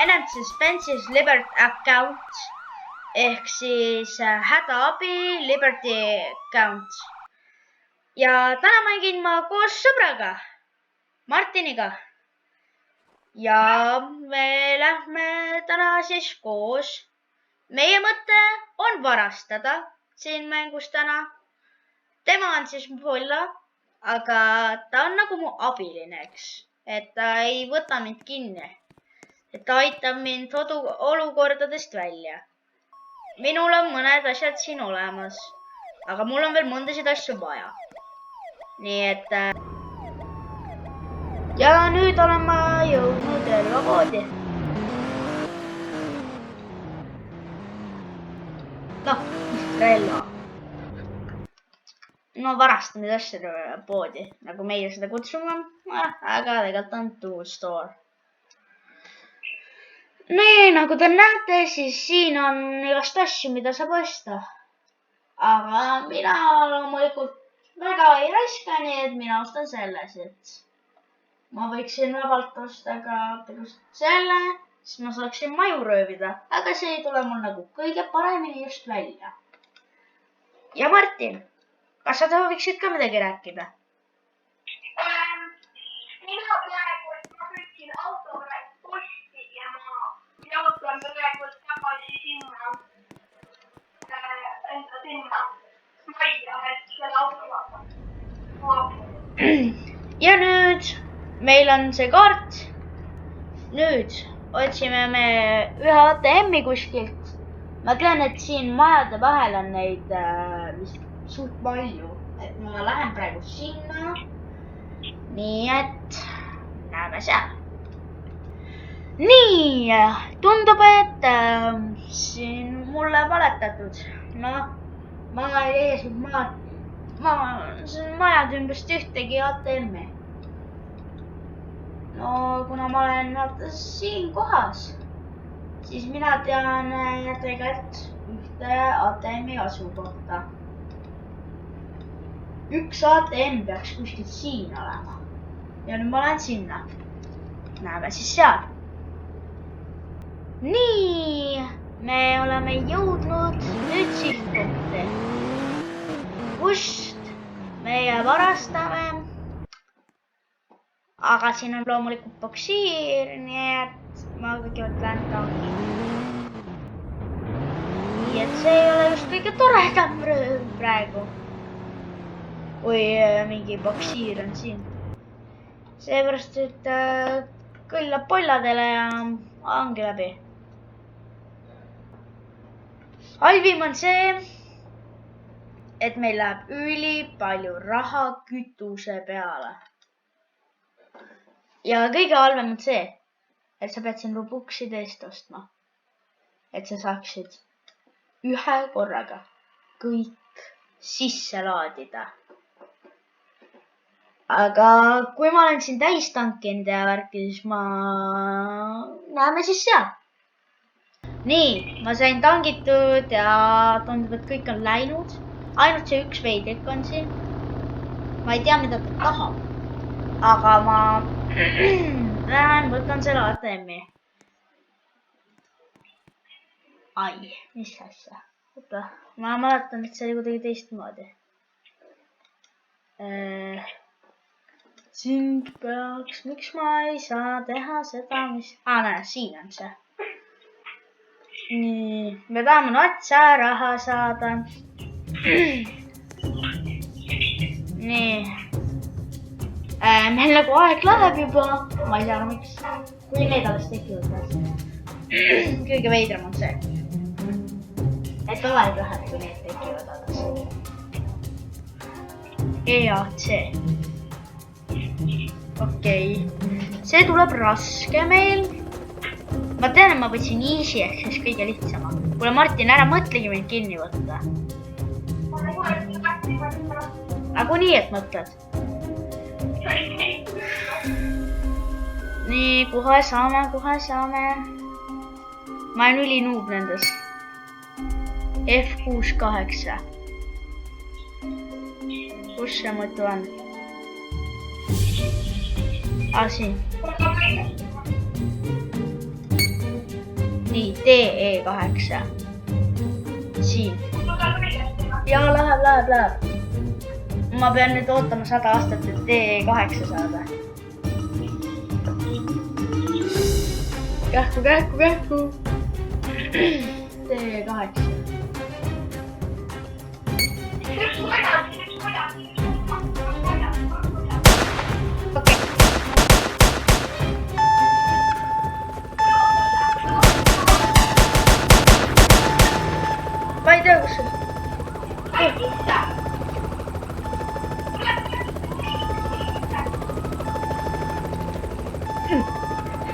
Enhanced Suspenses Liberty Account ehk siis hädaabi Liberty Account. Ja täna mängin ma koos sõbraga, Martiniga. Ja me lähme täna siis koos. Meie mõte on varastada siin mängus täna. Tema on siis Polla, aga ta on nagu mu abiline, eks. Et ta ei võta mind kinni. Et ta aitab mind olukordadest välja. Minul on mõned asjad siin olemas, aga mul on veel mõndasid asju vaja. Nii et... Ja nüüd olen ma jõudnud relvapoodi. Noh, relva. No varastamisasjade poodi, nagu meie seda kutsume. Aga tegelikult on tool store. Nii, nagu te näete, siis siin on igast asju, mida saab osta. Aga mina loomulikult väga ei raska, nii et mina ostan selles, et ma võiksin vabalt osta ka selle, siis ma saaksin maju röövida, aga see ei tule mul nagu kõige paremini just välja. Ja Martin, kas sa sooviksid ka midagi rääkida? Mina praegu, et ma võtsin autole posti ja ma jaotan praegu tagasi sinna majja, et selle autoga. Ja nüüd meil on see kaart. Nüüd otsime me ühe ATM-i kuskilt. Ma tean, et siin majade vahel on neid suht palju. Et ma lähen praegu sinna. Nii et näeme seal. Nii, tundub, et siin mulle valetatud. No, ma ei eesid majad ümbest ühtegi ATM-i. No, kuna ma olen siin kohas, siis mina tean tegelikult ühte ATM-i asukohta. Üks ATM peaks kuskil siin olema. Ja nüüd ma lähen sinna. Näeme siis seal. Nii, me oleme jõudnud nüüd sihtpunkti, kust meie varastame. Aga siin on loomulikult boksiir, nii et ma kõigepealt lähen tangi. Nii et see ei ole just kõige toredam praegu, kui mingi boksiir on siin. Seepärast, et kõllab polladele ja ongi läbi. Halvim on see, et meil läheb üli palju raha kütuse peale. Ja kõige halvem on see, et sa pead siin Robuxide eest ostma. Et sa saaksid ühe korraga kõik sisse laadida. Aga kui ma olen siin täis tankinud ja värki, siis näeme siis seal. Nii, ma sain tangitud ja tundub, et kõik on läinud. Ainult see üks veidrik on siin. Ma ei tea, mida ta tahab. Aga ma lähen, võtan selle ATM-i. Ai, mis asja? Oota, ma mäletan, et see oli kuidagi teistmoodi. Sind peaks, miks ma ei saa teha seda, mis... näe, siin on see. Nii, me tahame otsa raha saada. Nii. Meil nagu aeg läheb juba. Ma ei tea, miks. Kui need alles tekivad. Kõige veidram on see. Et aeg läheb, kui need tekivad alles. EAC. Okei. See tuleb raske meil. Ma tean, et ma võtsin easy ehk siis kõige lihtsama. Kuule Martin, ära mõtlegi mind kinni võtta. Aga nii, et mõtled. Nii, kohe saame. Ma olen üli noob nendes. F68. Kus see mõtu on? Siin. nii, DE8. Siin. Ja läheb. Ma pean nüüd ootama 100 aastat, et DE8 saada. Kähku. DE8. Okei. Ma ei tea, kus see...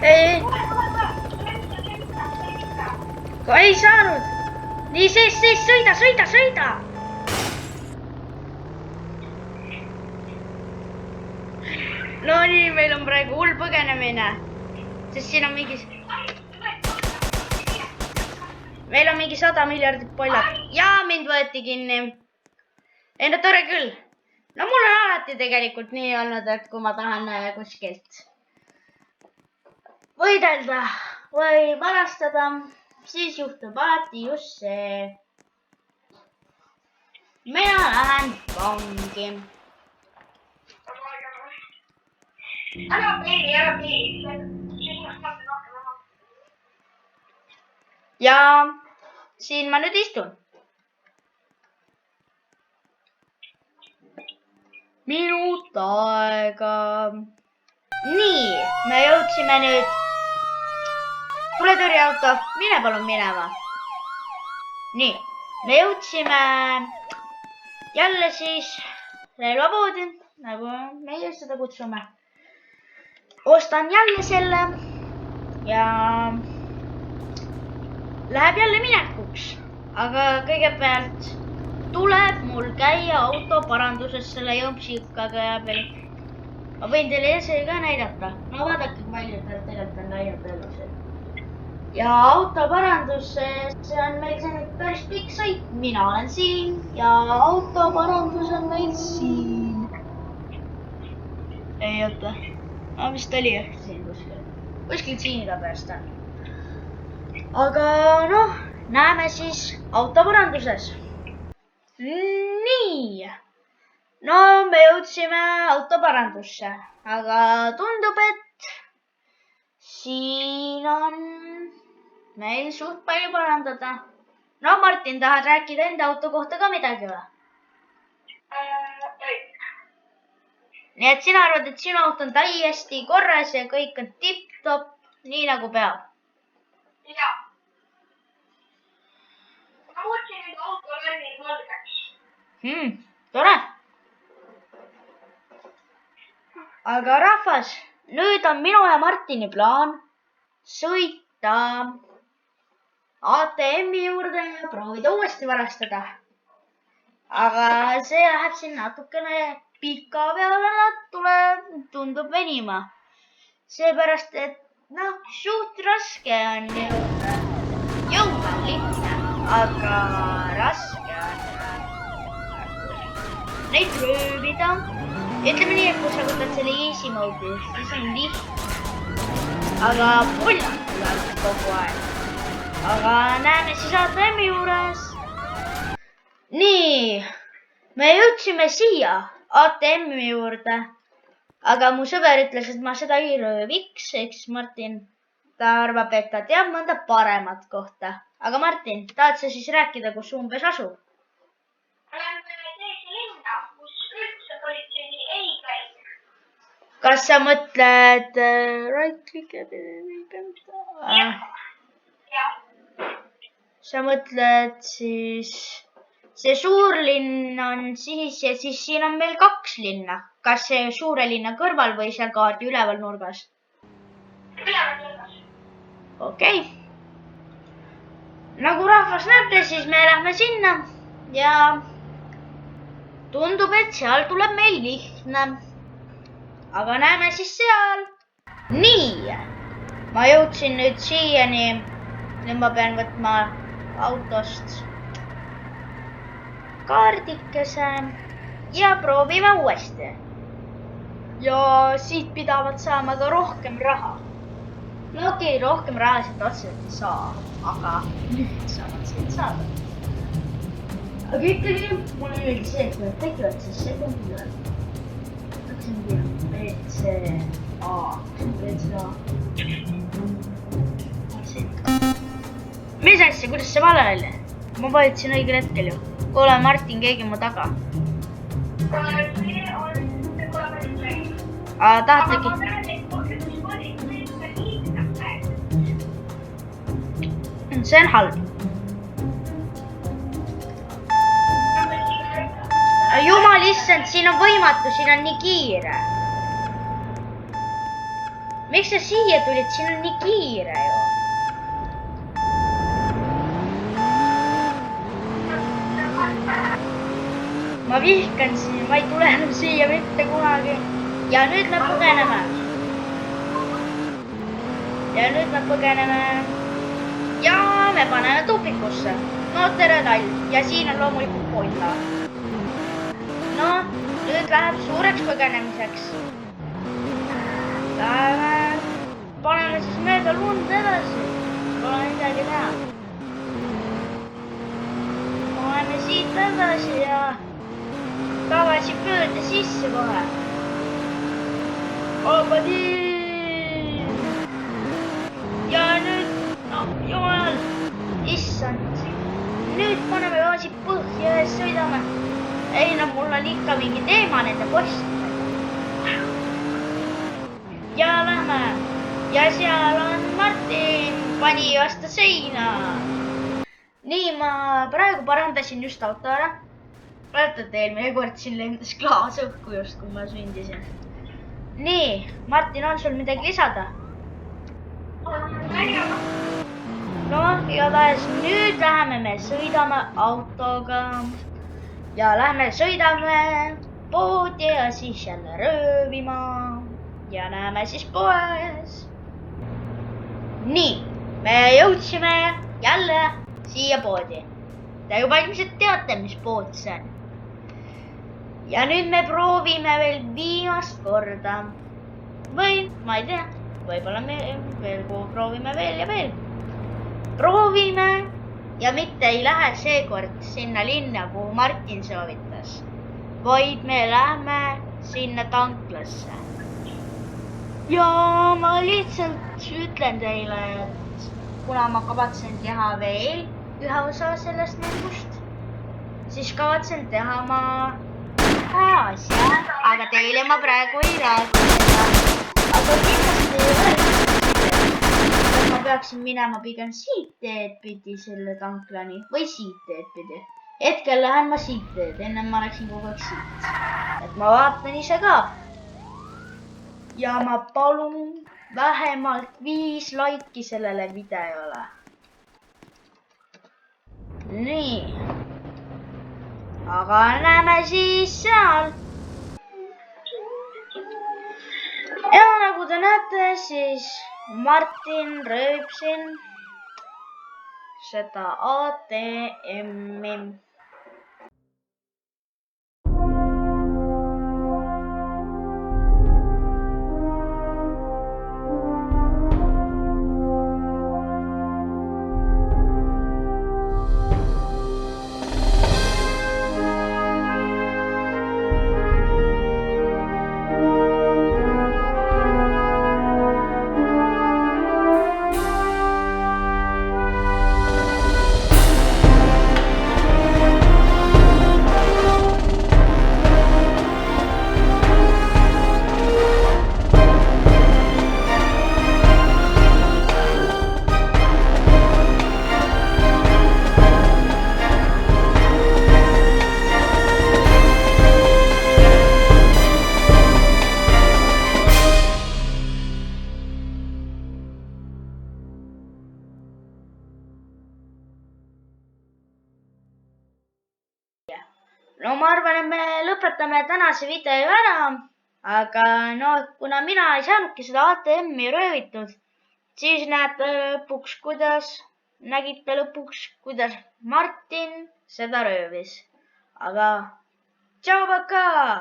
Ei. Ei saanud. Nii, sees, sõida. No nii, meil on praegu hull põgenemine. Sest siin on mingi... Meil on mingi 100 miljardit pollat. Ja mind võeti kinni. Ei, no tore küll. No mul on alati tegelikult nii olnud, et kui ma tahan kuskilt võidelda või varastada, siis juhtub alati just see. Mina lähen vangi. Ära pii. Ja siin ma nüüd istun. Minut aega. Nii, me jõudsime nüüd. Tule tõrjeauto, mine palun minema. Nii, me jõudsime jälle siis relvapoodi, nagu meie seda kutsume. Ostan jälle selle ja läheb jälle minekuks. Aga kõigepealt tuleb mul käia autoparanduses selle jompsikaga ja veel. Ma võin teile ise ka näidata. No vaadake, palju tegelikult on läinud elusel. Ja autoparanduses on meil see nüüd päris pikk sõit. Mina olen siin ja autoparandus on meil siin. Ei oota. Ma vist oli siin kuskil. Kuskil siin igatahes on. Aga noh, näeme siis autoparanduses. Nii. No me jõudsime autoparandusse. Aga tundub, et siin on meil suht palju parandada. No Martin, tahad rääkida enda auto kohta ka midagi või? Nii et sina arvad, et sinu auto on täiesti korras ja kõik on tipp-topp, nii nagu peab? Jaa. Ma muutsin nüüd auto värvi valgeks. Tore. Aga rahvas, nüüd on minu ja Martini plaan sõita ATM-i juurde ja proovida uuesti varastada. Aga see läheb siin natukene pika peale, tundub venima. Seepärast, et suht raske on jõuda. Jõuda on lihtne, aga raske on neid röövida. Ütleme nii, et kui sa võtad selle easy mode'i, siis on lihtne. Aga pullad tuleb kogu aeg. Aga näeme siis ATM-i juures. Nii, me jõudsime siia ATM-i juurde. Aga mu sõber ütles, et ma seda ei rööviks, eks Martin. Ta arvab, et ta teab mõnda paremat kohta. Aga Martin, tahad sa siis rääkida, kus umbes asub? Olen teise linna, kus üldse politseini ei käi. Kas sa mõtled right-click? Sa mõtled siis... See suur linn on siis ja siis siin on meil 2 linna. Kas see suure linna kõrval või seal kaardi üleval nurgas? Üleval nurgas. Okei. Nagu rahvas näete, siis me lähme sinna ja tundub, et seal tuleb meil lihtne. Aga näeme siis seal. Nii, ma jõudsin nüüd siiani. Nüüd ma pean võtma autost kaardikese ja proovime uuesti. Ja siit pidavad saama ka rohkem raha. no okei, rohkem rahaliselt otseselt ei saa, aga nüüd saavad siit saada. aga ikkagi mulle meeldis see, et kui nad tekivad, siis see kumb hakkasingi BCA, mis asja, kuidas see vale oli? ma vajutasin õigel hetkel ju. kuule, Martin, keegi mu taga. tahtegi? see on halb. jumal issand, siin on võimatu, siin on nii kiire. miks sa siia tulid, siin on nii kiire ju. ma vihkan siin, ma ei tule enam siia mitte kunagi. ja nüüd me põgeneme. ja me paneme tupikusse. no tere talv ja siin on loomulikult Polla. no nüüd läheb suureks põgenemiseks. paneme siis mööda lund edasi. Pole midagi teha. paneme siit edasi ja tagasi pöörde sisse kohe. ja nüüd, no jumal, issand. nüüd paneme gaasi põhja ja sõidame. ei no mul on ikka mingi teema nende postidega. ja lähme. ja seal on Martin, pani vastu seina. nii, ma praegu parandasin just auto ära. mäletate, eelmine kord siin lendas klaas õhku just, kui ma sündisin. nii, Martin, on sul midagi lisada? no igatahes nüüd läheme me sõidame autoga. ja lähme sõidame poodi ja siis jälle röövima. ja näeme siis poes. nii, me jõudsime jälle siia poodi. Te juba ilmselt teate, mis pood see on. ja nüüd me proovime veel viimast korda. või ma ei tea, võib-olla me veel proovime veel ja veel. proovime ja mitte ei lähe seekord sinna linna, kuhu Martin soovitas, vaid me lähme sinna tanklasse. ja ma lihtsalt ütlen teile, et kuna ma kavatsen teha veel ühe osa sellest mängust, siis kavatsen teha ma ühe asja, aga teile ma praegu ei räägi seda. aga kindlasti ei ole, ma peaksin minema pigem siit teed pidi selle tanklani või siit teed pidi. hetkel lähen ma siit teed, ennem ma läksin kogu aeg siit. et ma vaatan ise ka. ja ma palun vähemalt 5 laiki sellele videole. nii, aga näeme siis seal. ja nagu te näete, siis Martin rööb siin seda ATM-i. no ma arvan, et me lõpetame tänase video ära, aga no kuna mina ei saanudki seda ATM-i röövitud, siis nägite lõpuks, kuidas Martin seda röövis. aga tšau, pakaa!